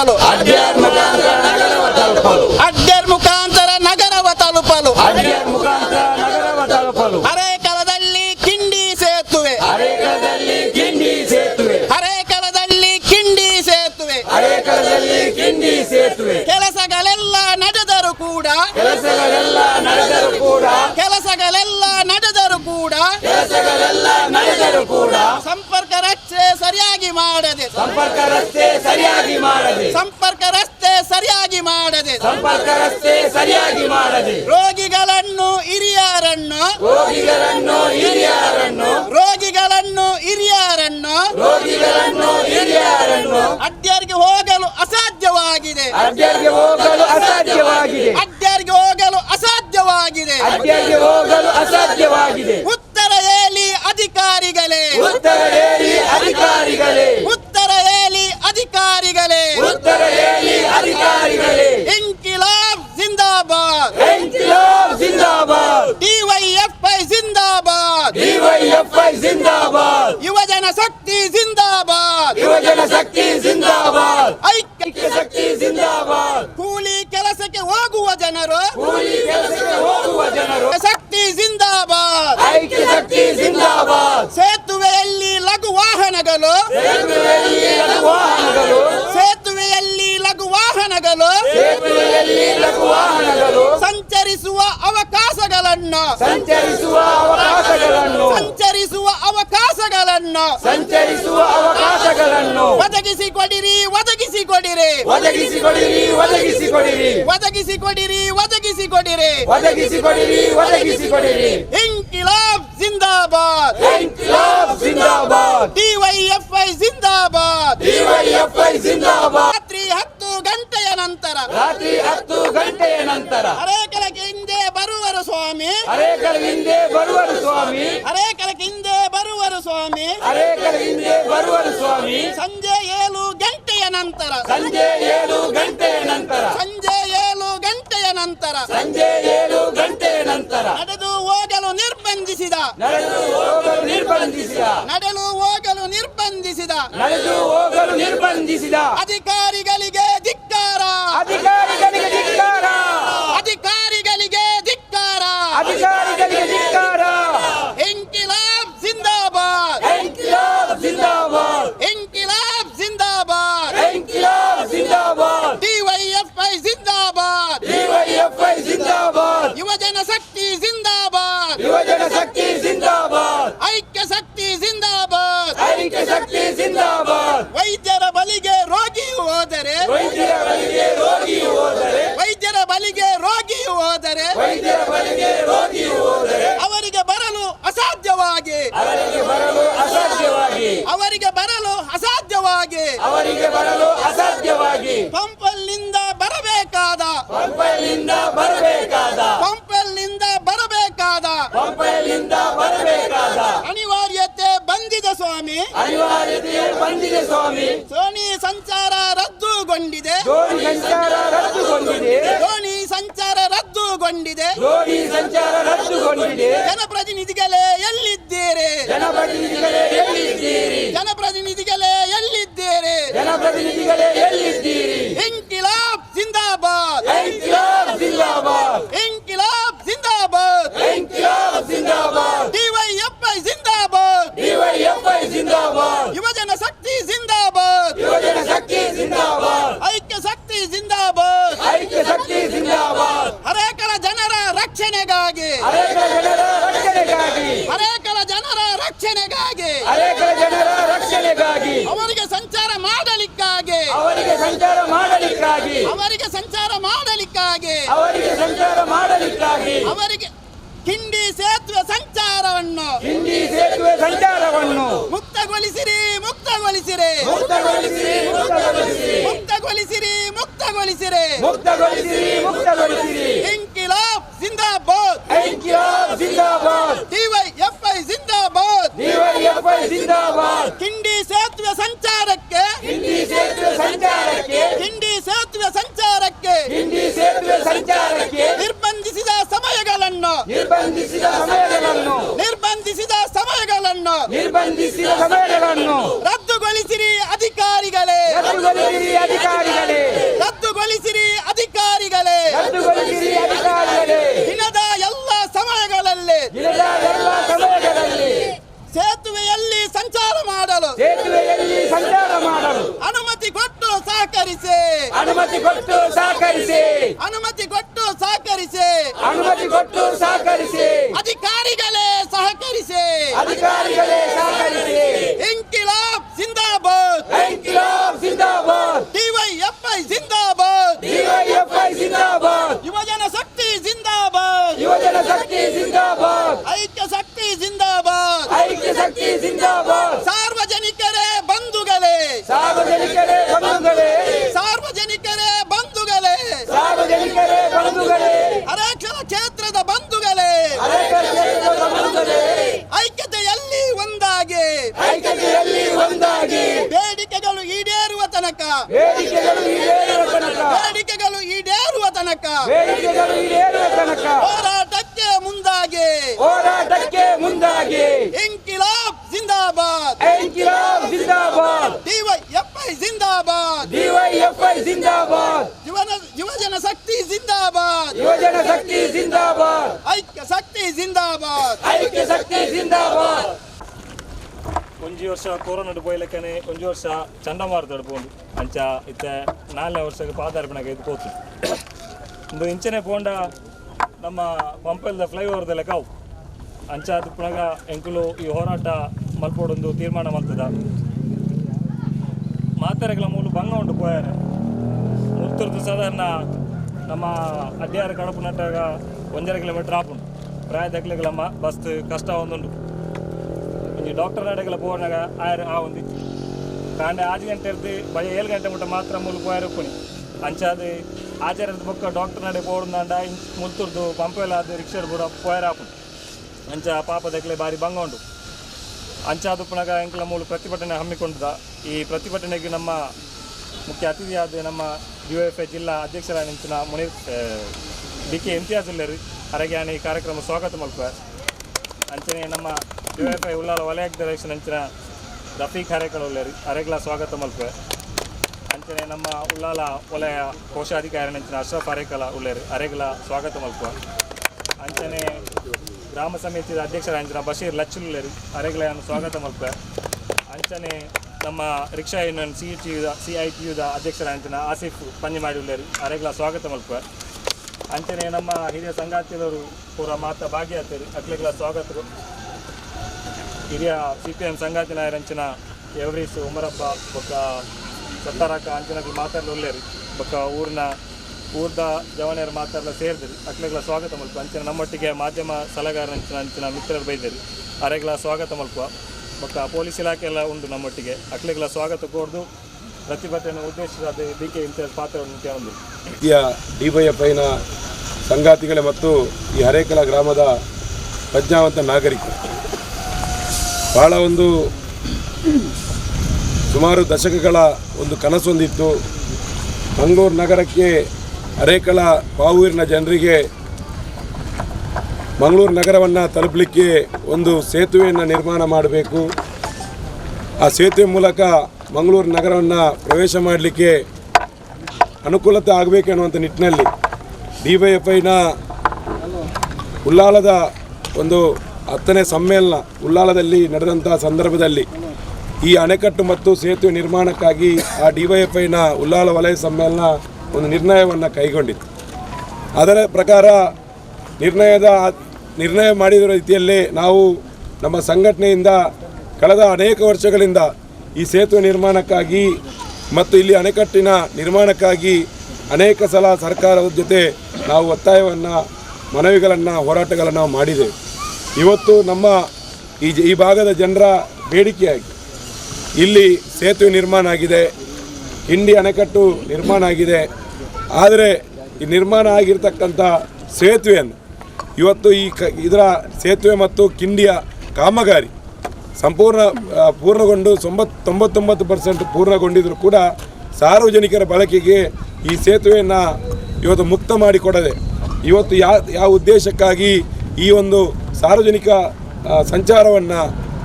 ತಲುಪಲು ಅಡ್ಯರ್ ಮುಖಾಂತರ ನಗರವ ತಲುಪಲು ಅರೇಕಲದಲ್ಲಿ ಕಿಂಡಿ ಸೇತುವೆ ಅರೇಕಲದಲ್ಲಿ ಕಿಂಡಿ ಸೇತುವೆ ಕೆಲಸಗಳೆಲ್ಲ ನಡೆದರೂ ಕೂಡ ಸಂಪರ್ಕ ರಸ್ತೆ ಸರಿಯಾಗಿ ಮಾಡದೆ ರೋಗಿಗಳನ್ನು ಹಿರಿಯರನ್ನು ಅಡ್ಯರಿಗೆ ಹೋಗಲು ಅಸಾಧ್ಯವಾಗಿದೆ ಉತ್ತರ ಹೇಳಿ ಅಧಿಕಾರಿಗಳೇ ಇಂಕಿಲಾಬ್ ಜಿಂದಾಬಾದ್ ಡಿವೈಎಫ್ಐ ಜಿಂದಾಬಾದ್ ಯುವಜನ ಶಕ್ತಿ ಜಿಂದಾಬಾದ್ ಐಕ್ಯ ಶಕ್ತಿ ಜಿಂದಾಬಾದ್ ಕೂಲಿ ಕೆಲಸಕ್ಕೆ ಹೋಗುವ ಜನರು ಶಕ್ತಿ ಜಿಂದಾಬಾದ್ ಸೇತುವೆಯಲ್ಲಿ ಲಘು ವಾಹನಗಳು ಸಂಚರಿಸುವ ಅವಕಾಶಗಳನ್ನು ಒದಗಿಸಿಕೊಡಿರಿ ಇಂಕಿಲಾಬ್ ಜಿಂದಾಬಾದ್ ಡಿವೈಎಫ್ಐ ಜಿಂದಾಬಾದ್ ರಾತ್ರಿ 10 ಗಂಟೆಯ ನಂತರ ಅರೇಕಲಕ್ಕೆ ಹಿಂದೆ ಬರುವರು ಸ್ವಾಮಿ ಸಂಜೆ 7 ಗಂಟೆಯ ನಂತರ ನಡೆದು ಹೋಗಲು ನಿರ್ಬಂಧಿಸಿದ ಅಧಿಕಾರಿಗಳಿಗೆ ಧಿಕ್ಕಾರ ಇಂಕಿಲಾಬ್ ಜಿಂದಾಬಾದ್ ಡಿವೈಎಫ್ಐ ಜಿಂದಾಬಾದ್ ಯುವಜನ ಶಕ್ತಿ ಜಿಂದಾಬಾದ್ ಐಕ್ಯ ಶಕ್ತಿ ಜಿಂದಾಬಾದ್ ವೈದ್ಯರ ಬಳಿಗೆ ರೋಗಿಯು ಹೋದರೆ ಅವರಿಗೆ ಬರಲು ಅಸಾಧ್ಯವಾಗಿ ಪಂಪಲ್ನಿಂದ ಬರಬೇಕಾದ ಅನಿವಾರ್ಯತೆ ಬಂದಿದೆ ಸ್ವಾಮಿ ಸೋನಿ ಸಂಚಾರ ರದ್ದುಗೊಂಡಿದೆ ಜನಪ್ರತಿನಿಧಿಗಳೇ ಎಲ್ಲಿದ್ದೀರಿ ಇಂಕಿಲಾಬ್ ಜಿಂದಾಬಾದ್ ಡಿವೈಎಫ್ಐ ಜಿಂದಾಬಾದ್ ಯುವಜನ ಶಕ್ತಿ ಜಿಂದಾಬಾದ್ ಐಕ್ಯ ಶಕ್ತಿ ಜಿಂದಾಬಾದ್ ಅರೇಕಲ ಜನರ ರಕ್ಷಣೆಗಾಗಿ ಅವರಿಗೆ ಸಂಚಾರ ಮಾಡಲಿಕ್ಕಾಗಿ ಅವರಿಗೆ ಕಿಂಡಿ ಸೇತುವೆ ಸಂಚಾರವನ್ನು ಮುಕ್ತಗೊಳಿಸಿರಿ ಇಂಕಿಲಾಬ್ ಜಿಂದಾಬಾದ್ ಡಿವೈಎಫ್ಐ ಜಿಂದಾಬಾದ್ ಕಿಂಡಿ ಸೇತುವೆ ಸಂಚಾರಕ್ಕೆ ನಿರ್ಬಂಧಿಸಿದ ಸಮಯಗಳನ್ನು ರದ್ದುಗೊಳಿಸಿರಿ ಅಧಿಕಾರಿಗಳೇ ಅನುಮತಿ ಕೊಟ್ಟು ಸಹಕರಿಸಿ ಅನುಮತಿ ಕೊಟ್ಟು ಸಹಕರಿಸಿ ಅನುಮತಿ ಕೊಟ್ಟು ಸಹಕರಿಸಿ ಅಧಿಕಾರಿಗಳೇ ಸಹಕರಿಸಿ ಅಧಿಕಾರಿಗಳೇ ಸಹಕರಿಸಿ ಇನ್ಕಿಲಾಬ್ ಜಿಂದಾಬಾದ್ ಇನ್ಕಿಲಾಬ್ ಜಿಂದಾಬಾದ್ ಡಿವೈಎಫ್ಐ ಜಿಂದಾಬಾದ್ ಡಿವೈಎಫ್ಐ ಜಿಂದಾಬಾದ್ ಯುವಜನ ಶಕ್ತಿ ಜಿಂದಾಬಾದ್ ಯುವಜನ ಶಕ್ತಿ ಜಿಂದಾಬಾದ್ ಐಕ್ಯ ಶಕ್ತಿ ಜಿಂದಾಬಾದ್ ಐಕ್ಯ ಶಕ್ತಿ ಜಿಂದಾಬಾದ್ ಸಾರ್ವಜನಿಕರೇ ಬಂಧುಗಳೇ ಸಾರ್ವಜನಿಕರೇ ಬಂಧುಗಳೇ ಸಾರ್ವಜನಿಕರೇ ಬಂಧುಗಳೇ ಸಾರ್ವಜನಿಕರೇ ಬಂಧುಗಳೇ ಅರೇಕ್ಷಣ ಕ್ಷೇತ್ರದ ಬಂಧುಗಳೇ ಅನೇಕ ಕ್ಷೇತ್ರದ ಬಂಧುಗಳೇ ಐಕ್ಯತೆಯಲ್ಲಿ ಒಂದಾಗಿ ಐಕ್ಯತೆಯಲ್ಲಿ ಒಂದಾಗಿ ಬೇಡಿಕೆಗಳು ಈಡೇರುವ ತನಕ ಬೇಡಿಕೆಗಳು ಈಡೇರುವ ತನಕ ಬೇಡಿಕೆಗಳು ಈಡೇರುವ ತನಕ ಬೇಡಿಕೆಗಳು ಈಡೇರುವ ತನಕ ಹೋರಾಟಕ್ಕೆ ಮುಂದಾಗಿ ಹೋರಾಟಕ್ಕೆ ಮುಂದಾಗಿ ಇನ್ಕಿಲಾಬ್ ಜಿಂದಾಬಾದ್ ಇನ್ಕಿಲಾಬ್ ಜಿಂದಾಬಾದ್ ಡಿವೈಎಫ್ಐ ಜಿಂದಾಬಾದ್ ಡಿವೈಎಫ್ಐ ಜಿಂದಾಬಾದ್ ಯುವಜನ ಶಕ್ತಿ ಜಿಂದಾಬಾದ್ ಯುವಜನ ಶಕ್ತಿ ಜಿಂದಾಬಾದ್ ಐಕ್ಯ ಶಕ್ತಿ ಜಿಂದಾಬಾದ್ ಐಕ್ಯ ಶಕ್ತಿ ಜಿಂದಾಬಾದ್ ಒಂಜಿ ವರ್ಷ ಕೊರೋನಾ ಪೋಯ್ಲಕ್ಕನೆ ಒಂಜಿ ವರ್ಷ ಚಂಡಮಾರುತ ಪೋಂಡು ಅಂಚ ಇತ್ತ 4ನೇ ವರ್ಷಕ್ಕೆ ಪಾದಾರ್ಪಣೆಗೆ ಇದು ಹೋತು ಒಂದು ಇಂಚನೆ ಪೋಂಡ ನಮ್ಮ ಪಂಪಲ್ದ ಫ್ಲೈಓವರ್ದೆಲ್ಲ ಕಾವು ಅಂಚ ಅದು ಪುನಗ ಎಂಕುಲು ಈ ಹೋರಾಟ ಮಲ್ಪೋಡೊಂದು ತೀರ್ಮಾನ ಮಾಡ್ತದ ಮಾತೆರೆಗಳ ಮೂಲ ಭಂಗ ಉಂಟು ಪೋಯಾರೆ ಮುತ್ತುರ್ದು ಸಾಧಾರಣ ನಮ್ಮ ಅಡ್ಯಾರ ಕಡಪು ನಟ್ಟಾಗ 1.5 ಕಿಲೋಮೀಟರ್ ಆಪುಂಡು ಪ್ರಾಯದಕ್ಲೆಗಳಮ್ಮ ಬಸ್ ಕಷ್ಟ ಒಂದುಂಡು ಈ ಡಾಕ್ಟರ್ ನಾಡೆಗೆಲ್ಲ ಪೋನಾಗ ಆಯ್ರು ಆ ಒಂದು ಕಾಂಡೆ 6 ಗಂಟೆ ಇರ್ದು ಬಯ 7 ಗಂಟೆ ಮುಟ್ಟ ಮಾತ್ರ ಮೂಲ ಪೋಯಾರು ಪುನಿ ಅಂಚಾದ ಆಚಾರದ ಬೊಕ್ಕ ಡಾಕ್ಟರ್ ನಾಡೆ ಪೋಡುಂದಾಂಡ ಮುಲ್ತುರ್ದು ಪಂಪೆಲ್ಲ ಅದು ರಿಕ್ಷಾಡ್ ಬೂರ ಪೋಯಾರ ಆಪುಂಡು ಅಂಚ ಪಾಪದಕ್ಲೆ ಬಾರಿ ಭಂಗ ಉಂಡು ಅಂಚಾದ ಪುನಗ ಎಂಕ್ಲ ಮೂಲ ಪ್ರತಿಭಟನೆ ಹಮ್ಮಿಕೊಂಡದ ಈ ಪ್ರತಿಭಟನೆಗೆ ನಮ್ಮ ಮುಖ್ಯ ಅತಿಥಿಯಾದ ನಮ್ಮ ಡಿವೈಎಫ್ಐ ಜಿಲ್ಲಾ ಅಧ್ಯಕ್ಷರಾದ ನಿಂತಿನ ಮುನೀರ್ ಡಿ.ಕೆ. ಇಮ್ತಿಯಾಜುಲ್ಲರು ಅರಗ್ಯಾನ ಈ ಕಾರ್ಯಕ್ರಮ ಸ್ವಾಗತ ಮಲ್ಪುವ ಅಂಚನೆ ನಮ್ಮ ಡಿವೈಎಫ್ಐ ಉಳ್ಳಾಲ ವಲಯ ಡೈರೆಕ್ಷನ್ ಅಂಚಿನ ರಫೀಕ್ ಹರೇಕಳ ಉಳ್ಳರು ಅರೆಗ್ಲ ಸ್ವಾಗತ ಮಲ್ಪುವ ಅಂಚನೆ ನಮ್ಮ ಉಳ್ಳಾಲ ವಲಯ ಕೋಶಾಧಿಕಾರಿ ಅಂಚಿನ ಅಶ್ರಫ್ ಹರೇಕಳ ಉಳ್ಳರು ಅರೆಗ್ಲ ಸ್ವಾಗತ ಮಲ್ಪುವ ಅಂಚನೆ ಗ್ರಾಮ ಸಮಿತಿಯ ಅಧ್ಯಕ್ಷರಾಂಚಿನ ಬಶೀರ್ ಲಚ್ಚುಲ್ಲರು ಅರೆಗ್ಲೆಯನ್ನು ಸ್ವಾಗತ ಮಲ್ಪುವ ಅಂಚನೆ ನಮ್ಮ ರಿಕ್ಷಾ ಯೂನಿಯನ್ CITUದ ಅಧ್ಯಕ್ಷರಾಂಚಿನ ಆಸಿಫ್ ಪಂಜಿಮಾಡಿ ಉಳ್ಳರು ಅರೆಗ್ಲ ಸ್ವಾಗತ ಮಲ್ಪುವ ಅಂಚನೆ ನಮ್ಮ ಹಿರಿಯ ಸಂಗಾತಿಯವರು ಪೂರ ಮಾತ ಭಾಗಿಯಾಗ್ತಾರೆ ಅಕ್ಲೆಗ್ಲ ಸ್ವಾಗತರು ಹಿರಿಯ CPM ಸಂಗಾತಿ ನಾಯರಂಚಿನ ಎವ್ರೀಸ್ ಉಮರಪ್ಪ ಬೊಕ್ಕ ಸತ್ತಾರಕ ಅಂಚನಗಳು ಮಾತಾಡಲು ಒಳ್ಳೆಯರು ಬೊಕ್ಕ ಊರ್ದ ಜವನಿಯರು ಮಾತಾಡಲು ಸೇರಿದ್ರು ಅಕ್ಲೆಗ್ಲ ಸ್ವಾಗತ ಮಲ್ಪು ಅಂಚನೆ ನಮ್ಮೊಟ್ಟಿಗೆ ಮಾಧ್ಯಮ ಸಲಹೆಗಾರ ಅಂಚಿನ ಮಿತ್ರರು ಬೈದರು ಅರೆಗ್ಲ ಸ್ವಾಗತ ಮಲ್ಪುವ ಬೊಕ್ಕ ಪೊಲೀಸ್ ಇಲಾಖೆ ಎಲ್ಲ ಉಂಟು ನಮ್ಮೊಟ್ಟಿಗೆ ಅಕ್ಲೆಗ್ಲ ಸ್ವಾಗತ ಕೋರ್ದು ಪ್ರತಿಭಟನೆ ಉದ್ದೇಶಿಸಿದ ಡಿ.ಕೆ. ಇಮ್ತಿಯಾಜ್ ಪಾತ್ರವನ್ನು ಒಂದು ಡಿವೈಎಫ್ಐನ ಸಂಗಾತಿಗಳೇ ಮತ್ತು ಈ ಹರೇಕಲ ಗ್ರಾಮದ ಪ್ರಜ್ಞಾವಂತ ನಾಗರಿಕರು ಬಹಳ ಒಂದು ಸುಮಾರು ದಶಕಗಳ ಒಂದು ಕನಸೊಂದಿತ್ತು. ಮಂಗಳೂರು ನಗರಕ್ಕೆ ಹರೇಕಳ ಪಾವೂರಿನ ಜನರಿಗೆ ಮಂಗಳೂರು ನಗರವನ್ನು ತಲುಪಲಿಕ್ಕೆ ಒಂದು ಸೇತುವೆಯನ್ನು ನಿರ್ಮಾಣ ಮಾಡಬೇಕು. ಆ ಸೇತುವೆ ಮೂಲಕ ಮಂಗಳೂರು ನಗರವನ್ನು ಪ್ರವೇಶ ಮಾಡಲಿಕ್ಕೆ ಅನುಕೂಲತೆ ಆಗಬೇಕೆನ್ನುವಂಥ ನಿಟ್ಟಿನಲ್ಲಿ ಡಿವೈಎಫ್ಐನ ಉಳ್ಳಾಲದ ಒಂದು 10ನೇ ಸಮ್ಮೇಳನ ಉಳ್ಳಾಲದಲ್ಲಿ ನಡೆದಂಥ ಸಂದರ್ಭದಲ್ಲಿ ಈ ಅಣೆಕಟ್ಟು ಮತ್ತು ಸೇತುವೆ ನಿರ್ಮಾಣಕ್ಕಾಗಿ ಆ ಡಿವೈಎಫ್ಐನ ಉಳ್ಳಾಲ ವಲಯ ಸಮ್ಮೇಳನ ಒಂದು ನಿರ್ಣಯವನ್ನು ಕೈಗೊಂಡಿತ್ತು. ಅದರ ಪ್ರಕಾರ ನಿರ್ಣಯ ಮಾಡಿದ ರೀತಿಯಲ್ಲೇ ನಾವು ನಮ್ಮ ಸಂಘಟನೆಯಿಂದ ಕಳೆದ ಅನೇಕ ವರ್ಷಗಳಿಂದ ಈ ಸೇತುವೆ ನಿರ್ಮಾಣಕ್ಕಾಗಿ ಮತ್ತು ಇಲ್ಲಿ ಅಣೆಕಟ್ಟಿನ ನಿರ್ಮಾಣಕ್ಕಾಗಿ ಅನೇಕ ಸಲ ಸರ್ಕಾರದ ಜೊತೆ ನಾವು ಒತ್ತಾಯವನ್ನು ಮನವಿಗಳನ್ನು ಹೋರಾಟಗಳನ್ನು ಮಾಡಿದ್ದೇವೆ. ಇವತ್ತು ನಮ್ಮ ಈ ಭಾಗದ ಜನರ ಬೇಡಿಕೆಯಾಗಿ ಇಲ್ಲಿ ಸೇತುವೆ ನಿರ್ಮಾಣ ಆಗಿದೆ, ಕಿಂಡಿ ಅಣೆಕಟ್ಟು ನಿರ್ಮಾಣ ಆಗಿದೆ. ಆದರೆ ಈ ನಿರ್ಮಾಣ ಆಗಿರ್ತಕ್ಕಂಥ ಸೇತುವೆಯನ್ನು ಇವತ್ತು ಇದರ ಸೇತುವೆ ಮತ್ತು ಕಿಂಡಿಯ ಕಾಮಗಾರಿ ಪೂರ್ಣಗೊಂಡು 99% ಪೂರ್ಣಗೊಂಡಿದ್ದರೂ ಕೂಡ ಸಾರ್ವಜನಿಕರ ಬಳಕೆಗೆ ಈ ಸೇತುವೆಯನ್ನು ಇವತ್ತು ಮುಕ್ತ ಮಾಡಿಕೊಡದೆ ಇವತ್ತು ಯಾವ ಉದ್ದೇಶಕ್ಕಾಗಿ ಈ ಒಂದು ಸಾರ್ವಜನಿಕ ಸಂಚಾರವನ್ನು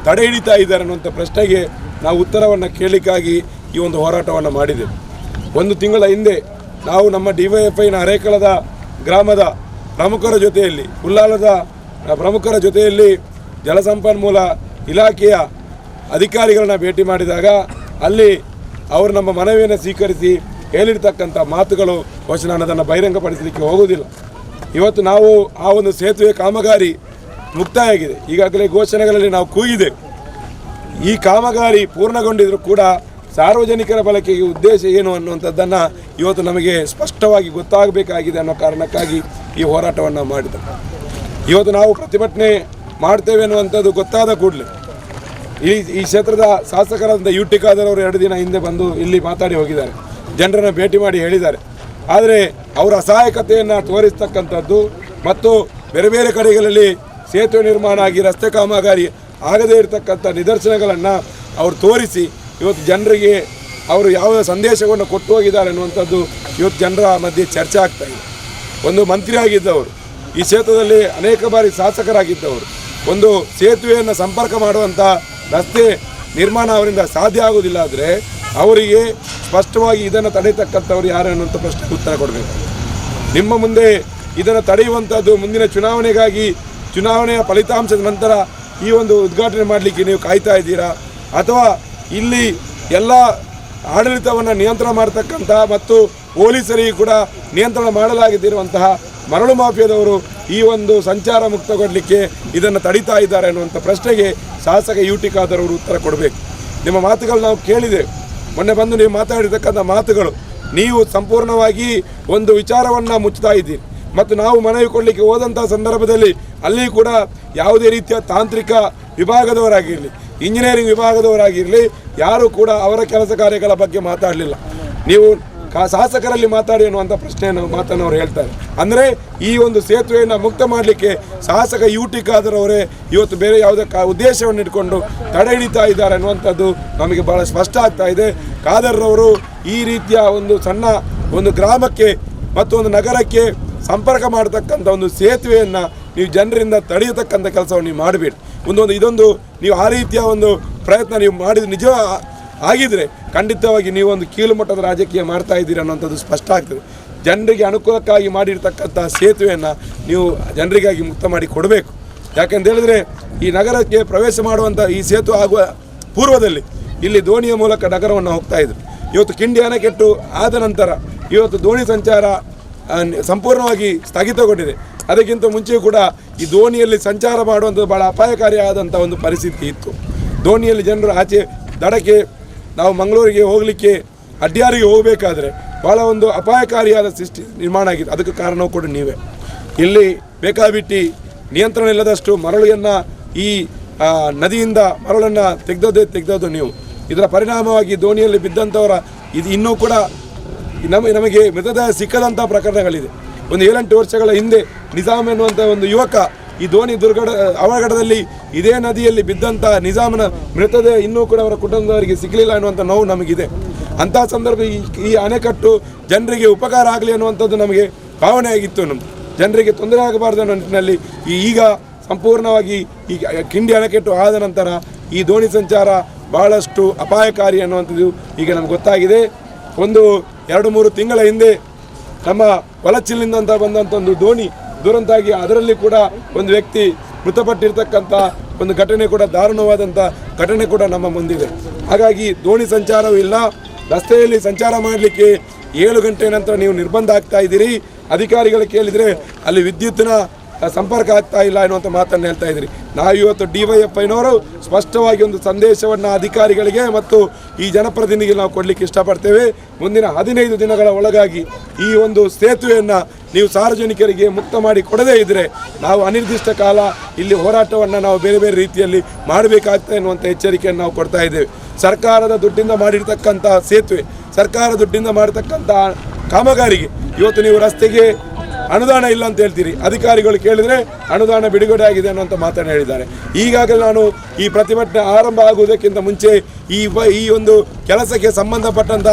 ತಡೆ ಹಿಡಿತಾ ಇದ್ದಾರೆ ಅನ್ನುವಂಥ ಪ್ರಶ್ನೆಗೆ ನಾವು ಉತ್ತರವನ್ನು ಕೇಳಲಿಕ್ಕಾಗಿ ಈ ಒಂದು ಹೋರಾಟವನ್ನು ಮಾಡಿದೆವು. 1 ತಿಂಗಳ ಹಿಂದೆ ನಾವು ನಮ್ಮ ಡಿವೈಎಫ್ಐನ ಹರೇಕಳದ ಗ್ರಾಮದ ಪ್ರಮುಖರ ಜೊತೆಯಲ್ಲಿ ಉಳ್ಳಾಲದ ಪ್ರಮುಖರ ಜೊತೆಯಲ್ಲಿ ಜಲಸಂಪನ್ಮೂಲ ಇಲಾಖೆಯ ಅಧಿಕಾರಿಗಳನ್ನ ಭೇಟಿ ಮಾಡಿದಾಗ ಅಲ್ಲಿ ಅವರು ನಮ್ಮ ಮನವಿಯನ್ನು ಸ್ವೀಕರಿಸಿ ಹೇಳಿರ್ತಕ್ಕಂಥ ಮಾತುಗಳು ಬಹುಶಃ ನಾನು ಅದನ್ನು ಬಹಿರಂಗಪಡಿಸಲಿಕ್ಕೆ ಹೋಗುವುದಿಲ್ಲ. ಇವತ್ತು ನಾವು ಆ ಒಂದು ಸೇತುವೆ ಕಾಮಗಾರಿ ಮುಕ್ತಾಯ ಆಗಿದೆ. ಈಗಾಗಲೇ ಘೋಷಣೆಗಳಲ್ಲಿ ನಾವು ಕೂಗಿದೆ. ಈ ಕಾಮಗಾರಿ ಪೂರ್ಣಗೊಂಡಿದ್ರೂ ಕೂಡ ಸಾರ್ವಜನಿಕರ ಬಳಕೆಗೆ ಉದ್ದೇಶ ಏನು ಅನ್ನುವಂಥದ್ದನ್ನು ಇವತ್ತು ನಮಗೆ ಸ್ಪಷ್ಟವಾಗಿ ಗೊತ್ತಾಗಬೇಕಾಗಿದೆ ಅನ್ನೋ ಕಾರಣಕ್ಕಾಗಿ ಈ ಹೋರಾಟವನ್ನು ಮಾಡಿದೆ. ಇವತ್ತು ನಾವು ಪ್ರತಿಭಟನೆ ಮಾಡ್ತೇವೆ ಅನ್ನುವಂಥದ್ದು ಗೊತ್ತಾದ ಕೂಡಲೇ ಈ ಕ್ಷೇತ್ರದ ಶಾಸಕರಾದ UT ಖಾದರ್ ಅವರು 2 ದಿನ ಹಿಂದೆ ಬಂದು ಇಲ್ಲಿ ಮಾತಾಡಿ ಹೋಗಿದ್ದಾರೆ, ಜನರನ್ನು ಭೇಟಿ ಮಾಡಿ ಹೇಳಿದ್ದಾರೆ. ಆದರೆ ಅವರ ಅಸಹಾಯಕತೆಯನ್ನು ತೋರಿಸ್ತಕ್ಕಂಥದ್ದು ಮತ್ತು ಬೇರೆ ಬೇರೆ ಕಡೆಗಳಲ್ಲಿ ಸೇತುವೆ ನಿರ್ಮಾಣ ಆಗಿ ರಸ್ತೆ ಕಾಮಗಾರಿ ಆಗದೇ ಇರತಕ್ಕಂಥ ನಿದರ್ಶನಗಳನ್ನು ಅವರು ತೋರಿಸಿ ಇವತ್ತು ಜನರಿಗೆ ಅವರು ಯಾವ ಸಂದೇಶವನ್ನು ಕೊಟ್ಟು ಹೋಗಿದ್ದಾರೆ ಅನ್ನುವಂಥದ್ದು ಇವತ್ತು ಜನರ ಮಧ್ಯೆ ಚರ್ಚೆ ಆಗ್ತಾ ಇದೆ. ಒಂದು ಮಂತ್ರಿ ಆಗಿದ್ದವರು, ಈ ಕ್ಷೇತ್ರದಲ್ಲಿ ಅನೇಕ ಬಾರಿ ಶಾಸಕರಾಗಿದ್ದವರು, ಒಂದು ಸೇತುವೆಯನ್ನು ಸಂಪರ್ಕ ಮಾಡುವಂಥ ರಸ್ತೆ ನಿರ್ಮಾಣ ಅವರಿಂದ ಸಾಧ್ಯ ಆಗುವುದಿಲ್ಲ ಆದರೆ ಅವರಿಗೆ ಸ್ಪಷ್ಟವಾಗಿ ಇದನ್ನು ತಡೆಯತಕ್ಕಂಥವ್ರು ಯಾರು ಅನ್ನುವಂಥ ಪ್ರಶ್ನೆಗೆ ಉತ್ತರ ಕೊಡಬೇಕು. ನಿಮ್ಮ ಮುಂದೆ ಇದನ್ನು ತಡೆಯುವಂಥದ್ದು ಮುಂದಿನ ಚುನಾವಣೆಗಾಗಿ, ಚುನಾವಣೆಯ ಫಲಿತಾಂಶದ ನಂತರ ಈ ಒಂದು ಉದ್ಘಾಟನೆ ಮಾಡಲಿಕ್ಕೆ ನೀವು ಕಾಯ್ತಾ ಇದ್ದೀರಾ, ಅಥವಾ ಇಲ್ಲಿ ಎಲ್ಲ ಆಡಳಿತವನ್ನು ನಿಯಂತ್ರಣ ಮಾಡತಕ್ಕಂಥ ಮತ್ತು ಪೊಲೀಸರಿಗೆ ಕೂಡ ನಿಯಂತ್ರಣ ಮಾಡಲಾಗಿದ್ದಿರುವಂತಹ ಮರಳು ಮಾಫಿಯಾದವರು ಈ ಒಂದು ಸಂಚಾರ ಮುಕ್ತಗೊಳ್ಳಲಿಕ್ಕೆ ಇದನ್ನು ತಡೀತಾ ಇದ್ದಾರೆ ಅನ್ನುವಂಥ ಪ್ರಶ್ನೆಗೆ ಶಾಸಕ UT ಖಾದರ್ ಅವರು ಉತ್ತರ ಕೊಡಬೇಕು. ನಿಮ್ಮ ಮಾತುಗಳು ನಾವು ಕೇಳಿದ್ದೇವೆ. ಮೊನ್ನೆ ಬಂದು ನೀವು ಮಾತಾಡಿರ್ತಕ್ಕಂಥ ಮಾತುಗಳು, ನೀವು ಸಂಪೂರ್ಣವಾಗಿ ಒಂದು ವಿಚಾರವನ್ನು ಮುಚ್ಚುತ್ತಾ ಇದ್ದೀರಿ. ಮತ್ತು ನಾವು ಮನವಿ ಕೊಡಲಿಕ್ಕೆ ಹೋದಂಥ ಸಂದರ್ಭದಲ್ಲಿ ಅಲ್ಲಿ ಕೂಡ ಯಾವುದೇ ರೀತಿಯ ತಾಂತ್ರಿಕ ವಿಭಾಗದವರಾಗಿರಲಿ, ಇಂಜಿನಿಯರಿಂಗ್ ವಿಭಾಗದವರಾಗಿರಲಿ ಯಾರೂ ಕೂಡ ಅವರ ಕೆಲಸ ಕಾರ್ಯಗಳ ಬಗ್ಗೆ ಮಾತಾಡಲಿಲ್ಲ. ನೀವು ಶಾಸಕರಲ್ಲಿ ಮಾತಾಡಿ ಅನ್ನುವಂಥ ಪ್ರಶ್ನೆಯನ್ನು ಮಾತನ್ನು ಅವರು ಹೇಳ್ತಾರೆ. ಅಂದರೆ ಈ ಒಂದು ಸೇತುವೆಯನ್ನು ಮುಕ್ತ ಮಾಡಲಿಕ್ಕೆ ಶಾಸಕ UT ಖಾದರ್ ಅವರೇ ಇವತ್ತು ಬೇರೆ ಯಾವುದೇ ಉದ್ದೇಶವನ್ನು ಇಟ್ಕೊಂಡು ತಡೆ ಹಿಡಿತಾ ಇದ್ದಾರೆ ಅನ್ನುವಂಥದ್ದು ನಮಗೆ ಭಾಳ ಸ್ಪಷ್ಟ ಆಗ್ತಾ ಇದೆ. ಖಾದರ್ ಅವರು ಈ ರೀತಿಯ ಒಂದು ಸಣ್ಣ ಒಂದು ಗ್ರಾಮಕ್ಕೆ ಮತ್ತು ಒಂದು ನಗರಕ್ಕೆ ಸಂಪರ್ಕ ಮಾಡತಕ್ಕಂಥ ಒಂದು ಸೇತುವೆಯನ್ನು ನೀವು ಜನರಿಂದ ತಡೆಯತಕ್ಕಂಥ ಕೆಲಸವನ್ನು ನೀವು ಮಾಡಬೇಡಿ. ಇದೊಂದು ನೀವು ಆ ರೀತಿಯ ಒಂದು ಪ್ರಯತ್ನ ನೀವು ಮಾಡಿದ ನಿಜ ಆಗಿದ್ರೆ ಖಂಡಿತವಾಗಿ ನೀವು ಒಂದು ಕೀಳು ಮಟ್ಟದ ರಾಜಕೀಯ ಮಾಡ್ತಾ ಇದ್ದೀರಿ ಅನ್ನೋಂಥದ್ದು ಸ್ಪಷ್ಟ ಆಗ್ತದೆ. ಜನರಿಗೆ ಅನುಕೂಲಕ್ಕಾಗಿ ಮಾಡಿರ್ತಕ್ಕಂಥ ಸೇತುವೆಯನ್ನು ನೀವು ಜನರಿಗಾಗಿ ಮುಕ್ತ ಮಾಡಿ ಕೊಡಬೇಕು. ಯಾಕೆಂತ ಹೇಳಿದ್ರೆ ಈ ನಗರಕ್ಕೆ ಪ್ರವೇಶ ಮಾಡುವಂಥ ಈ ಸೇತು ಆಗುವ ಪೂರ್ವದಲ್ಲಿ ಇಲ್ಲಿ ದೋಣಿಯ ಮೂಲಕ ನಗರವನ್ನು ಹೋಗ್ತಾ ಇದ್ರು. ಇವತ್ತು ಕಿಂಡಿ ಅಣೆಕಟ್ಟು ಆದ ನಂತರ ಇವತ್ತು ದೋಣಿ ಸಂಚಾರ ಸಂಪೂರ್ಣವಾಗಿ ಸ್ಥಗಿತಗೊಂಡಿದೆ. ಅದಕ್ಕಿಂತ ಮುಂಚೆಯೂ ಕೂಡ ಈ ದೋಣಿಯಲ್ಲಿ ಸಂಚಾರ ಮಾಡುವಂಥದ್ದು ಭಾಳ ಅಪಾಯಕಾರಿಯಾದಂಥ ಒಂದು ಪರಿಸ್ಥಿತಿ ಇತ್ತು. ದೋಣಿಯಲ್ಲಿ ಜನರು ಆಚೆ ದಡಕ್ಕೆ ನಾವು ಮಂಗಳೂರಿಗೆ ಹೋಗಲಿಕ್ಕೆ ಅಡ್ಯಾರಿಗೆ ಹೋಗಬೇಕಾದ್ರೆ ಭಾಳ ಒಂದು ಅಪಾಯಕಾರಿಯಾದ ಸೃಷ್ಟಿ ನಿರ್ಮಾಣ ಆಗಿದೆ. ಅದಕ್ಕೆ ಕಾರಣವೂ ಕೂಡ ನೀವೇ. ಇಲ್ಲಿ ಬೇಕಾಬಿಟ್ಟಿ ನಿಯಂತ್ರಣ ಇಲ್ಲದಷ್ಟು ಮರಳನ್ನು ಈ ನದಿಯಿಂದ ಮರಳನ್ನು ತೆಗೆದದ್ದು ನೀವು. ಇದರ ಪರಿಣಾಮವಾಗಿ ದೋಣಿಯಲ್ಲಿ ಬಿದ್ದಂಥವರ ಇದು ಇನ್ನೂ ಕೂಡ ನಮಗೆ ಮೃತದೇಹ ಸಿಕ್ಕದಂಥ ಪ್ರಕರಣಗಳಿದೆ. ಒಂದು 7-8 ವರ್ಷಗಳ ಹಿಂದೆ ನಿಜಾಮ್ ಎನ್ನುವಂಥ ಒಂದು ಯುವಕ ಈ ದೋಣಿ ಅವಘಡದಲ್ಲಿ ಇದೇ ನದಿಯಲ್ಲಿ ಬಿದ್ದಂಥ ನಿಜಾಮನ ಮೃತದೇಹ ಇನ್ನೂ ಕೂಡ ಅವರ ಕುಟುಂಬದವರಿಗೆ ಸಿಗಲಿಲ್ಲ ಅನ್ನುವಂಥ ನೋವು ನಮಗಿದೆ. ಅಂಥ ಸಂದರ್ಭ ಈ ಅಣೆಕಟ್ಟು ಜನರಿಗೆ ಉಪಕಾರ ಆಗಲಿ ಅನ್ನುವಂಥದ್ದು ನಮಗೆ ಭಾವನೆ ಆಗಿತ್ತು. ನಮ್ಮದು ಜನರಿಗೆ ತೊಂದರೆ ಆಗಬಾರ್ದು ಅನ್ನೋ ನಿಟ್ಟಿನಲ್ಲಿ ಈಗ ಸಂಪೂರ್ಣವಾಗಿ ಈ ಕಿಂಡಿ ಅಣೆಕಟ್ಟು ಆದ ನಂತರ ಈ ದೋಣಿ ಸಂಚಾರ ಭಾಳಷ್ಟು ಅಪಾಯಕಾರಿ ಅನ್ನುವಂಥದ್ದು ಈಗ ನಮ್ಗೆ ಗೊತ್ತಾಗಿದೆ. ಒಂದು 2-3 ತಿಂಗಳ ಹಿಂದೆ ನಮ್ಮ ವಲಚಿಲ್ಲಿಂದ ಬಂದಂಥ ಒಂದು ದೋಣಿ ದುರಂತಾಗಿ ಅದರಲ್ಲಿ ಕೂಡ ಒಂದು ವ್ಯಕ್ತಿ ಮೃತಪಟ್ಟಿರ್ತಕ್ಕಂಥ ಒಂದು ಘಟನೆ ಕೂಡ, ದಾರುಣವಾದಂಥ ಘಟನೆ ಕೂಡ ನಮ್ಮ ಮುಂದಿದೆ. ಹಾಗಾಗಿ ದೋಣಿ ಸಂಚಾರವೂ ಇಲ್ಲ, ರಸ್ತೆಯಲ್ಲಿ ಸಂಚಾರ ಮಾಡಲಿಕ್ಕೆ 7 ಗಂಟೆ ನಂತರ ನೀವು ನಿರ್ಬಂಧ ಆಗ್ತಾ ಇದ್ದೀರಿ. ಅಧಿಕಾರಿಗಳು ಕೇಳಿದರೆ ಅಲ್ಲಿ ವಿದ್ಯುತ್ತಿನ ಸಂಪರ್ಕ ಆಗ್ತಾ ಇಲ್ಲ ಅನ್ನುವಂಥ ಮಾತನ್ನು ಹೇಳ್ತಾ ಇದ್ದೀರಿ. ನಾವು ಇವತ್ತು DYFIನವರು ಸ್ಪಷ್ಟವಾಗಿ ಒಂದು ಸಂದೇಶವನ್ನು ಅಧಿಕಾರಿಗಳಿಗೆ ಮತ್ತು ಈ ಜನಪ್ರತಿನಿಧಿಗಳಿಗೆ ನಾವು ಕೊಡಲಿಕ್ಕೆ ಇಷ್ಟಪಡ್ತೇವೆ. ಮುಂದಿನ 15 ದಿನಗಳ ಒಳಗಾಗಿ ಈ ಒಂದು ಸೇತುವೆಯನ್ನು ನೀವು ಸಾರ್ವಜನಿಕರಿಗೆ ಮುಕ್ತ ಮಾಡಿ ಕೊಡದೇ ಇದ್ದರೆ ನಾವು ಅನಿರ್ದಿಷ್ಟ ಕಾಲ ಇಲ್ಲಿ ಹೋರಾಟವನ್ನು ನಾವು ಬೇರೆ ಬೇರೆ ರೀತಿಯಲ್ಲಿ ಮಾಡಬೇಕಾಗ್ತದೆ ಎನ್ನುವಂಥ ಎಚ್ಚರಿಕೆಯನ್ನು ನಾವು ಕೊಡ್ತಾ ಇದ್ದೇವೆ. ಸರ್ಕಾರದ ದುಡ್ಡಿಂದ ಮಾಡಿರ್ತಕ್ಕಂಥ ಸೇತುವೆ, ಸರ್ಕಾರ ದುಡ್ಡಿಂದ ಮಾಡತಕ್ಕಂಥ ಕಾಮಗಾರಿಗೆ ಇವತ್ತು ನೀವು ರಸ್ತೆಗೆ ಅನುದಾನ ಇಲ್ಲ ಅಂತ ಹೇಳ್ತೀರಿ. ಅಧಿಕಾರಿಗಳು ಕೇಳಿದರೆ ಅನುದಾನ ಬಿಡುಗಡೆ ಆಗಿದೆ ಅನ್ನುವಂಥ ಮಾತನ್ನು ಹೇಳಿದ್ದಾರೆ. ಈಗಾಗಲೇ ನಾನು ಈ ಪ್ರತಿಭಟನೆ ಆರಂಭ ಆಗುವುದಕ್ಕಿಂತ ಮುಂಚೆ ಈ ಒಂದು ಕೆಲಸಕ್ಕೆ ಸಂಬಂಧಪಟ್ಟಂಥ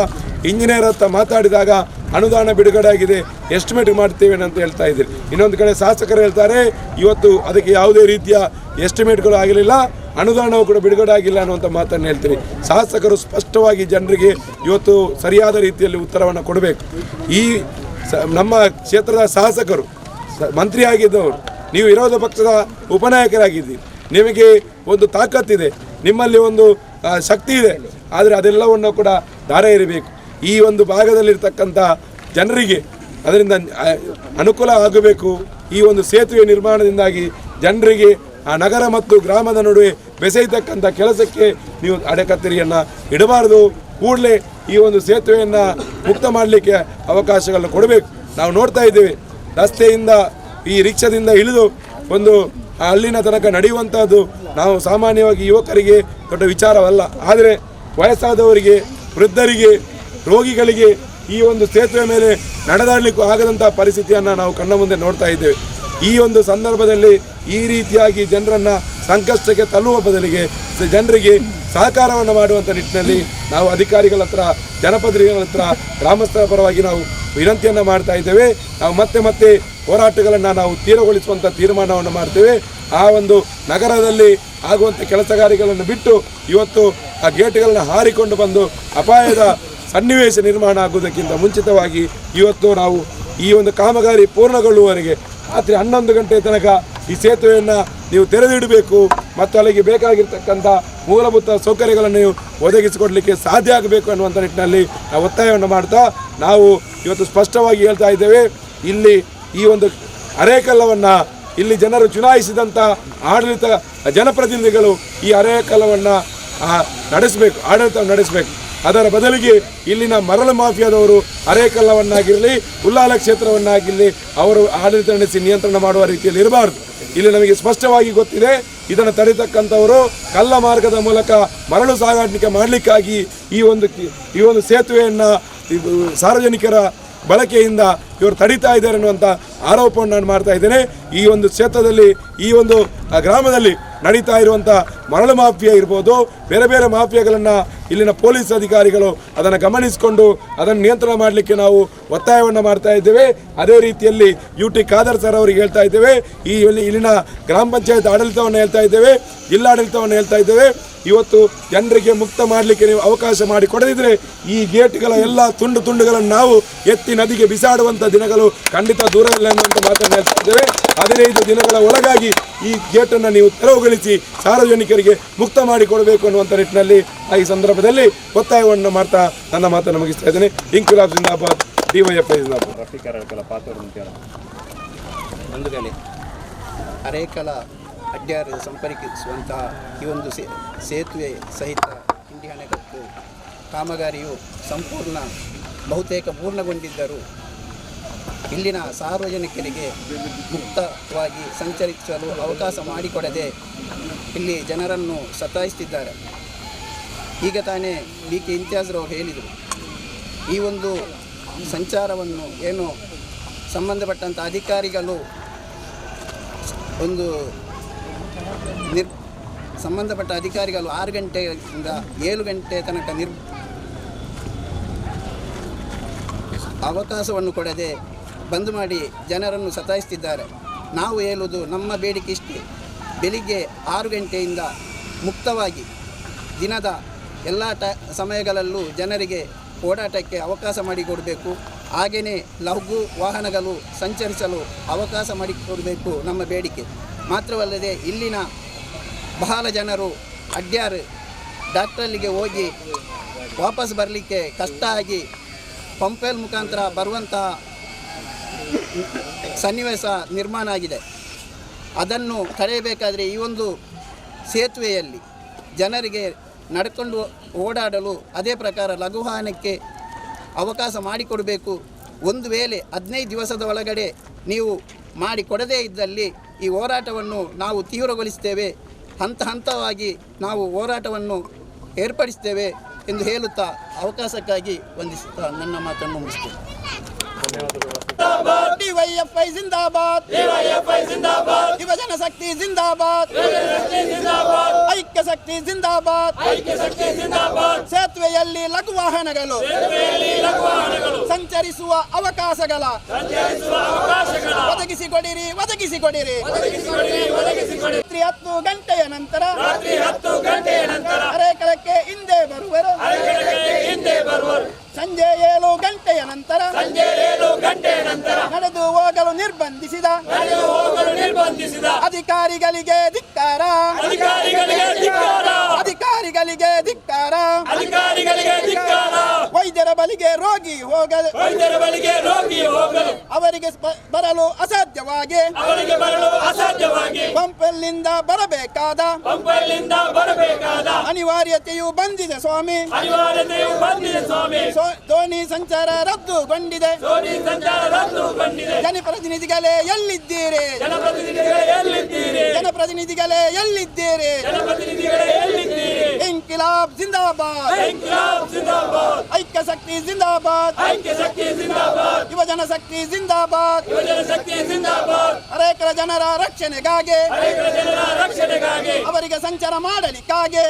ಇಂಜಿನಿಯರ್ ಹತ್ರ ಮಾತಾಡಿದಾಗ ಅನುದಾನ ಬಿಡುಗಡೆ ಆಗಿದೆ, ಎಸ್ಟಿಮೇಟ್ ಮಾಡ್ತೇವೆ ಅಂತ ಹೇಳ್ತಾ ಇದ್ದೀರಿ. ಇನ್ನೊಂದು ಕಡೆ ಶಾಸಕರು ಹೇಳ್ತಾರೆ ಇವತ್ತು ಅದಕ್ಕೆ ಯಾವುದೇ ರೀತಿಯ ಎಸ್ಟಿಮೇಟ್ಗಳು ಆಗಲಿಲ್ಲ, ಅನುದಾನವೂ ಕೂಡ ಬಿಡುಗಡೆ ಆಗಿಲ್ಲ ಅನ್ನುವಂಥ ಮಾತನ್ನು ಹೇಳ್ತೀರಿ. ಶಾಸಕರು ಸ್ಪಷ್ಟವಾಗಿ ಜನರಿಗೆ ಇವತ್ತು ಸರಿಯಾದ ರೀತಿಯಲ್ಲಿ ಉತ್ತರವನ್ನು ಕೊಡಬೇಕು. ಈ ನಮ್ಮ ಕ್ಷೇತ್ರದ ಶಾಸಕರು, ಮಂತ್ರಿ ಆಗಿದ್ದವರು, ನೀವು ವಿರೋಧ ಪಕ್ಷದ ಉಪನಾಯಕರಾಗಿದ್ದೀರಿ, ನಿಮಗೆ ಒಂದು ತಾಕತ್ತಿದೆ, ನಿಮ್ಮಲ್ಲಿ ಒಂದು ಶಕ್ತಿ ಇದೆ. ಆದರೆ ಅದೆಲ್ಲವನ್ನು ಕೂಡ ದಾರ ಇರಬೇಕು. ಈ ಒಂದು ಭಾಗದಲ್ಲಿರ್ತಕ್ಕಂಥ ಜನರಿಗೆ ಅದರಿಂದ ಅನುಕೂಲ ಆಗಬೇಕು. ಈ ಒಂದು ಸೇತುವೆ ನಿರ್ಮಾಣದಿಂದಾಗಿ ಜನರಿಗೆ ಆ ನಗರ ಮತ್ತು ಗ್ರಾಮದ ನಡುವೆ ಬೆಸೆಯತಕ್ಕಂಥ ಕೆಲಸಕ್ಕೆ ನೀವು ಅಡೆಕತ್ತರಿಯನ್ನು ಇಡಬಾರ್ದು. ಕೂಡಲೇ ಈ ಒಂದು ಸೇತುವೆಯನ್ನು ಮುಕ್ತ ಮಾಡಲಿಕ್ಕೆ ಅವಕಾಶಗಳನ್ನು ಕೊಡಬೇಕು. ನಾವು ನೋಡ್ತಾ ಇದ್ದೇವೆ, ರಸ್ತೆಯಿಂದ ಈ ರಿಕ್ಷಾದಿಂದ ಇಳಿದು ಒಂದು ಅಲ್ಲಿನ ತನಕ ನಡೆಯುವಂಥದ್ದು ನಾವು ಸಾಮಾನ್ಯವಾಗಿ ಯುವಕರಿಗೆ ದೊಡ್ಡ ವಿಚಾರವಲ್ಲ. ಆದರೆ ವಯಸ್ಸಾದವರಿಗೆ, ವೃದ್ಧರಿಗೆ, ರೋಗಿಗಳಿಗೆ ಈ ಒಂದು ಸೇತುವೆ ಮೇಲೆ ನಡೆದಾಡಲಿಕ್ಕೂ ಆಗದಂಥ ಪರಿಸ್ಥಿತಿಯನ್ನು ನಾವು ಕಣ್ಣ ಮುಂದೆ ನೋಡ್ತಾ ಇದ್ದೇವೆ. ಈ ಒಂದು ಸಂದರ್ಭದಲ್ಲಿ ಈ ರೀತಿಯಾಗಿ ಜನರನ್ನು ಸಂಕಷ್ಟಕ್ಕೆ ತಳ್ಳುವ ಬದಲಿಗೆ ಜನರಿಗೆ ಸಹಕಾರವನ್ನು ಮಾಡುವಂಥ ನಿಟ್ಟಿನಲ್ಲಿ ನಾವು ಅಧಿಕಾರಿಗಳ ಹತ್ರ, ಜನಪ್ರತಿನಿಧಿಗಳ ಹತ್ರ, ಗ್ರಾಮಸ್ಥರ ಪರವಾಗಿ ನಾವು ವಿನಂತಿಯನ್ನು ಮಾಡ್ತಾ ಇದ್ದೇವೆ. ನಾವು ಮತ್ತೆ ಹೋರಾಟಗಳನ್ನು ನಾವು ತೀವ್ರಗೊಳಿಸುವಂಥ ತೀರ್ಮಾನವನ್ನು ಮಾಡ್ತೇವೆ. ಆ ಒಂದು ನಗರದಲ್ಲಿ ಆಗುವಂಥ ಕೆಲಸಗಾರಿಗಳನ್ನು ಬಿಟ್ಟು ಇವತ್ತು ಆ ಗೇಟ್ಗಳನ್ನು ಹಾರಿಕೊಂಡು ಬಂದು ಅಪಾಯದ ಸನ್ನಿವೇಶ ನಿರ್ಮಾಣ ಆಗುವುದಕ್ಕಿಂತ ಮುಂಚಿತವಾಗಿ ಇವತ್ತು ನಾವು ಈ ಒಂದು ಕಾಮಗಾರಿ ಪೂರ್ಣಗೊಳ್ಳುವವರೆಗೆ ರಾತ್ರಿ 11 ಗಂಟೆ ತನಕ ಈ ಸೇತುವೆಯನ್ನು ನೀವು ತೆರೆದಿಡಬೇಕು ಮತ್ತು ಅಲ್ಲಿಗೆ ಬೇಕಾಗಿರ್ತಕ್ಕಂಥ ಮೂಲಭೂತ ಸೌಕರ್ಯಗಳನ್ನು ನೀವು ಒದಗಿಸಿಕೊಡಲಿಕ್ಕೆ ಸಾಧ್ಯ ಆಗಬೇಕು ಅನ್ನುವಂಥ ನಿಟ್ಟಿನಲ್ಲಿ ನಾವು ಒತ್ತಾಯವನ್ನು ಮಾಡ್ತಾ ನಾವು ಇವತ್ತು ಸ್ಪಷ್ಟವಾಗಿ ಹೇಳ್ತಾ ಇದ್ದೇವೆ. ಇಲ್ಲಿ ಈ ಒಂದು ಅರೇಕಲ್ಲವನ್ನು ಇಲ್ಲಿ ಜನರು ಚುನಾಯಿಸಿದಂಥ ಆಡಳಿತ ಜನಪ್ರತಿನಿಧಿಗಳು ಈ ಅರೇಕಲ್ಲವನ್ನು ನಡೆಸಬೇಕು, ಆಡಳಿತವನ್ನು ನಡೆಸಬೇಕು. ಅದರ ಬದಲಿಗೆ ಇಲ್ಲಿನ ಮರಳು ಮಾಫಿಯಾದವರು ಅರೇಕಲ್ಲವನ್ನಾಗಿರಲಿ, ಉಲ್ಲಾಲ ಕ್ಷೇತ್ರವನ್ನಾಗಿರಲಿ ಅವರು ಆಡಳಿತ ನಡೆಸಿ ನಿಯಂತ್ರಣ ಮಾಡುವ ರೀತಿಯಲ್ಲಿ ಇರಬಾರ್ದು. ಇಲ್ಲಿ ನಮಗೆ ಸ್ಪಷ್ಟವಾಗಿ ಗೊತ್ತಿದೆ, ಇದನ್ನು ತಡೆತಕ್ಕಂಥವರು ಕಳ್ಳ ಮಾರ್ಗದ ಮೂಲಕ ಮರಳು ಸಾಗಾಣಿಕೆ ಮಾಡಲಿಕ್ಕಾಗಿ ಈ ಒಂದು ಸೇತುವೆಯನ್ನು ಸಾರ್ವಜನಿಕರ ಬಳಕೆಯಿಂದ ಇವರು ತಡೀತಾ ಇದ್ದಾರೆ ಅನ್ನುವಂಥ ಆರೋಪವನ್ನು ನಾನು ಮಾಡ್ತಾ ಇದ್ದೇನೆ. ಈ ಒಂದು ಕ್ಷೇತ್ರದಲ್ಲಿ, ಈ ಒಂದು ಗ್ರಾಮದಲ್ಲಿ ನಡೀತಾ ಇರುವಂಥ ಮರಳು ಮಾಫಿಯಾ ಇರ್ಬೋದು, ಬೇರೆ ಬೇರೆ ಮಾಫಿಯಾಗಳನ್ನು ಇಲ್ಲಿನ ಪೊಲೀಸ್ ಅಧಿಕಾರಿಗಳು ಅದನ್ನು ಗಮನಿಸಿಕೊಂಡು ಅದನ್ನು ನಿಯಂತ್ರಣ ಮಾಡಲಿಕ್ಕೆ ನಾವು ಒತ್ತಾಯವನ್ನು ಮಾಡ್ತಾ ಇದ್ದೇವೆ. ಅದೇ ರೀತಿಯಲ್ಲಿ UT ಖಾದರ್ ಸರ್ ಅವರಿಗೆ ಹೇಳ್ತಾ ಇದ್ದೇವೆ, ಇಲ್ಲಿನ ಗ್ರಾಮ ಪಂಚಾಯತ್ ಆಡಳಿತವನ್ನು ಹೇಳ್ತಾ ಇದ್ದೇವೆ, ಜಿಲ್ಲಾಡಳಿತವನ್ನು ಹೇಳ್ತಾ ಇದ್ದೇವೆ. ಇವತ್ತು ಜನರಿಗೆ ಮುಕ್ತ ಮಾಡಲಿಕ್ಕೆ ನೀವು ಅವಕಾಶ ಮಾಡಿ ಕೊಡದಿದ್ದರೆ ಈ ಗೇಟ್ಗಳ ಎಲ್ಲ ತುಂಡುಗಳನ್ನು ನಾವು ಎತ್ತಿ ನದಿಗೆ ಬಿಸಾಡುವಂಥ ದಿನಗಳು ಖಂಡಿತ ದೂರವಿಲ್ಲ ಅನ್ನುವಂಥ ಮಾತನ್ನು ಹೇಳ್ತಾ ಇದ್ದೇವೆ. 15 ದಿನಗಳ ಒಳಗಾಗಿ ಈ ಗೇಟನ್ನು ನೀವು ತೆರವುಗೊಳಿಸಿ ಸಾರ್ವಜನಿಕರಿಗೆ ಮುಕ್ತ ಮಾಡಿಕೊಡಬೇಕು ಅನ್ನುವಂಥ ನಿಟ್ಟಿನಲ್ಲಿ ಈ ಸಂದರ್ಭದಲ್ಲಿ ಒತ್ತಾಯವನ್ನು ಮಾಡ್ತಾ ನನ್ನ ಮಾತನ್ನು ಮುಗಿಸ್ತಾ ಇದ್ದೇನೆ. ಇಂಕ್ವಿಲಾಬ್ ಜಿಂದಾಬಾದ್, DYFI ಜಿಂದಾಬಾದ್. ಒಂದು ವೇಳೆ ಅರೇಕಲ ಅಡ್ಯಾರ್ ಸಂಪರ್ಕಿಸುವಂತಹ ಈ ಒಂದು ಸೇತುವೆ ಸಹಿತ ಇಂಡಿ ಅಣೆಕಟ್ಟು ಕಾಮಗಾರಿಯು ಬಹುತೇಕ ಪೂರ್ಣಗೊಂಡಿದ್ದರೂ ಇಲ್ಲಿನ ಸಾರ್ವಜನಿಕರಿಗೆ ಮುಕ್ತವಾಗಿ ಸಂಚರಿಸಲು ಅವಕಾಶ ಮಾಡಿಕೊಡದೆ ಇಲ್ಲಿ ಜನರನ್ನು ಸತಾಯಿಸುತ್ತಿದ್ದಾರೆ. ಈಗ ತಾನೇ BK ಇಂತಿಯಾಜ್ರವರು ಹೇಳಿದರು, ಈ ಒಂದು ಸಂಚಾರವನ್ನು ಏನು ಸಂಬಂಧಪಟ್ಟಂಥ ಅಧಿಕಾರಿಗಳು ಸಂಬಂಧಪಟ್ಟ ಅಧಿಕಾರಿಗಳು 6 ಗಂಟೆಯಿಂದ 7 ಗಂಟೆ ತನಕ ಅವಕಾಶವನ್ನು ಕೊಡದೆ ಬಂದ್ ಮಾಡಿ ಜನರನ್ನು ಸತಾಯಿಸುತ್ತಿದ್ದಾರೆ. ನಾವು ಹೇಳುವುದು ನಮ್ಮ ಬೇಡಿಕೆ ಇಷ್ಟೇ, ಬೆಳಿಗ್ಗೆ 6 ಗಂಟೆಯಿಂದ ಮುಕ್ತವಾಗಿ ದಿನದ ಎಲ್ಲ ಸಮಯಗಳಲ್ಲೂ ಜನರಿಗೆ ಓಡಾಟಕ್ಕೆ ಅವಕಾಶ ಮಾಡಿಕೊಡಬೇಕು. ಹಾಗೆಯೇ ಲಘು ವಾಹನಗಳು ಸಂಚರಿಸಲು ಅವಕಾಶ ಮಾಡಿಕೊಡಬೇಕು ನಮ್ಮ ಬೇಡಿಕೆ. ಮಾತ್ರವಲ್ಲದೆ ಇಲ್ಲಿನ ಬಹಳ ಜನರು ಅಡ್ಯಾರ್ ಡಾಕ್ಟ್ರಲ್ಲಿಗೆ ಹೋಗಿ ವಾಪಸ್ ಬರಲಿಕ್ಕೆ ಕಷ್ಟ ಆಗಿ ಪಂಪೆಲ್ ಮುಖಾಂತರ ಬರುವಂತಹ ಸನ್ನಿವೇಶ ನಿರ್ಮಾಣ ಆಗಿದೆ. ಅದನ್ನು ತಡೆಯಬೇಕಾದರೆ ಈ ಒಂದು ಸೇತುವೆಯಲ್ಲಿ ಜನರಿಗೆ ನಡ್ಕೊಂಡು ಓಡಾಡಲು ಅದೇ ಪ್ರಕಾರ ಲಘು ವಾಹನಕ್ಕೆ ಅವಕಾಶ ಮಾಡಿಕೊಡಬೇಕು. ಒಂದು ವೇಳೆ 15 ದಿವಸದ ಒಳಗಡೆ ನೀವು ಮಾಡಿಕೊಡದೇ ಇದ್ದಲ್ಲಿ ಈ ಹೋರಾಟವನ್ನು ನಾವು ತೀವ್ರಗೊಳಿಸ್ತೇವೆ, ಹಂತವಾಗಿ ನಾವು ಹೋರಾಟವನ್ನು ಏರ್ಪಡಿಸ್ತೇವೆ ಎಂದು ಹೇಳುತ್ತಾ ಅವಕಾಶಕ್ಕಾಗಿ ವಂದಿಸುತ್ತಾ ನನ್ನ ಮಾತನ್ನು ಮುಗಿಸ್ತೇನೆ. DYFI ಜಿಂದಾಬಾದ್, ಯುವಜನ ಶಕ್ತಿ ಜಿಂದಾಬಾದ್, ಐಕ್ಯ ಶಕ್ತಿ ಜಿಂದಾಬಾದ್. ಸೇತುವೆಯಲ್ಲಿ ಲಘು ವಾಹನಗಳು ಸಂಚರಿಸುವ ಅವಕಾಶಗಳ ಒದಗಿಸಿಕೊಡಿರಿ. 10 ಗಂಟೆಯ ನಂತರ ಅರೇಕಲಕ್ಕೆ ಹಿಂದೆ ಬರುವರು. ಸಂಜೆ 7 ಗಂಟೆಯ ನಂತರ ನಡೆದು ಹೋಗಲು ನಿರ್ಬಂಧಿಸಿದ ಅಧಿಕಾರಿಗಳಿಗೆ ಧಿಕ್ಕಾರ. ವೈದ್ಯರ ಬಳಿಗೆ ರೋಗಿ ಹೋಗಲು ವೈದ್ಯರ ಬಳಿಗೆ ರೋಗಿ ಹೋಗಲು ಅವರಿಗೆ ಬರಲು ಅಸಾಧ್ಯವಾಗಿ ಪಂಪಲ್ಲಿಂದ ಬರಬೇಕಾದ ಅನಿವಾರ್ಯತೆಯು ಬಂದಿದೆ ಸ್ವಾಮಿ ಧೋನಿ ಸಂಚಾರ ರದ್ದುಗೊಂಡಿದೆ ಜನಪ್ರತಿನಿಧಿಗಳೇ ಎಲ್ಲಿದ್ದೀರಿ ಜನಪ್ರತಿನಿಧಿಗಳೇ ಎಲ್ಲಿದ್ದೀರಿ ಇಂಕಿಲಾಬ್ ಜಿಂದಾಬಾದ್ ಐಕ್ಯ ಶಕ್ತಿ ಜಿಂದಾಬಾದ್ ಯುವಜನ ಶಕ್ತಿ ಜಿಂದಾಬಾದ್ ಅನೇಕ ಜನರ ರಕ್ಷಣೆಗಾಗಿ ಅವರಿಗೆ ಸಂಚಾರ ಮಾಡಲಿಕ್ಕಾಗಿ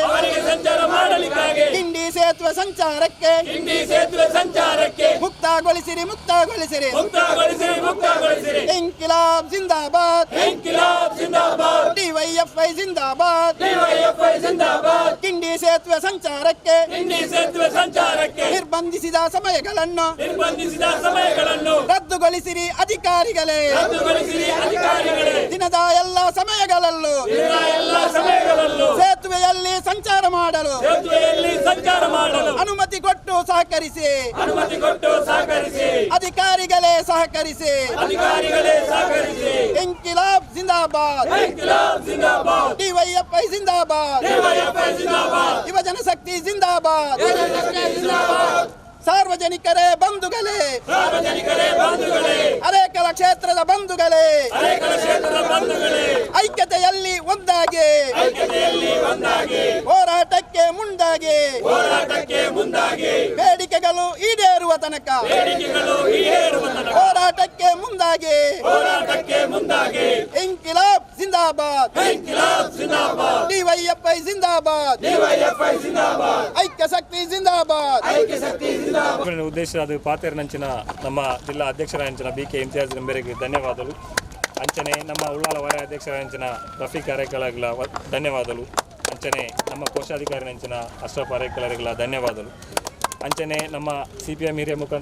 ಕಿಂಡಿ ಸೇತುವೆ ಸಂಚಾರಕ್ಕೆ ಮುಕ್ತಗೊಳಿಸಿರಿ ಇಂಕಿಲಾಬ್ ಜಿಂದಾಬಾದ್ ಡಿವೈಎಫ್ಐ ಜಿಂದಾಬಾದ್ ಕಿಂಡಿ ಸೇತುವೆ ಸಂಚಾರಕ್ಕೆ ನಿರ್ಬಂಧಿಸಿದ ಸಮಯಗಳನ್ನು ರದ್ದುಗೊಳಿಸಿರಿ ಅಧಿಕಾರಿಗಳೇ ದಿನದ ಎಲ್ಲ ಸಮಯಗಳಲ್ಲೂ ಸೇತುವೆಯಲ್ಲಿ ಸಂಚಾರ ಮಾಡಲು ಅನುಮತಿ ಕೊಟ್ಟು ಸಹಕರಿಸಿ ಅಧಿಕಾರಿಗಳೇ ಸಹಕರಿಸಿ ಇಂಕಿಲಾಬ್ ಜಿಂದಾಬಾದ್ ಡಿವೈಎಫ್ಐ ಜಿಂದಾಬಾದ್ ಯುವಜನ ಶಕ್ತಿ ಜಿಂದಾಬಾದ್ ಸಾರ್ವಜನಿಕರೇ ಬಂಧುಗಳೇ ಅನೇಕರ ಕ್ಷೇತ್ರದ ಬಂಧುಗಳೇ ಐಕ್ಯತೆಯಲ್ಲಿ ಒಂದಾಗಿ ಹೋರಾಟಕ್ಕೆ ಮುಂದಾಗಿ ಬೇಡಿಕೆಗಳು ಈಡೇರುವ ತನಕ ಹೋರಾಟಕ್ಕೆ ಮುಂದಾಗಿ ಇಂಕಿಲಾಬ್ ಜಿಂದಾಬಾದ್ ಡಿವೈಎಫ್ಐ ಜಿಂದಾಬಾದ್ ಐಕ್ಯ ಶಕ್ತಿ ಜಿಂದಾಬಾದ್ ಉದ್ದೇಶ ಅದು ಪಾತೇರಿನಂಚಿನ ನಮ್ಮ ಜಿಲ್ಲಾ ಅಧ್ಯಕ್ಷರಾಂಚಿನ BK ಇಮ್ತಿಯಾಜ್ ಮೇರೆಗೆ ಧನ್ಯವಾದಗಳು ಅಂಚನೆ ನಮ್ಮ ಉಳ್ಳಾಲ ವಲಯ ಅಧ್ಯಕ್ಷರಾಂಚಿನ ರಫೀಕ್ ಅರೇಕಳಗಳ ಧನ್ಯವಾದಗಳು ಅಂಚನೆ ನಮ್ಮ ಕೋಶಾಧಿಕಾರಿನಂಚಿನ ಅಶ್ರಫ್ ಅರೇಕಳಗಳ ಧನ್ಯವಾದಗಳು ಅಂಚನೆ ನಮ್ಮ CPM ಹಿರಿಯ ಮುಖಂಡ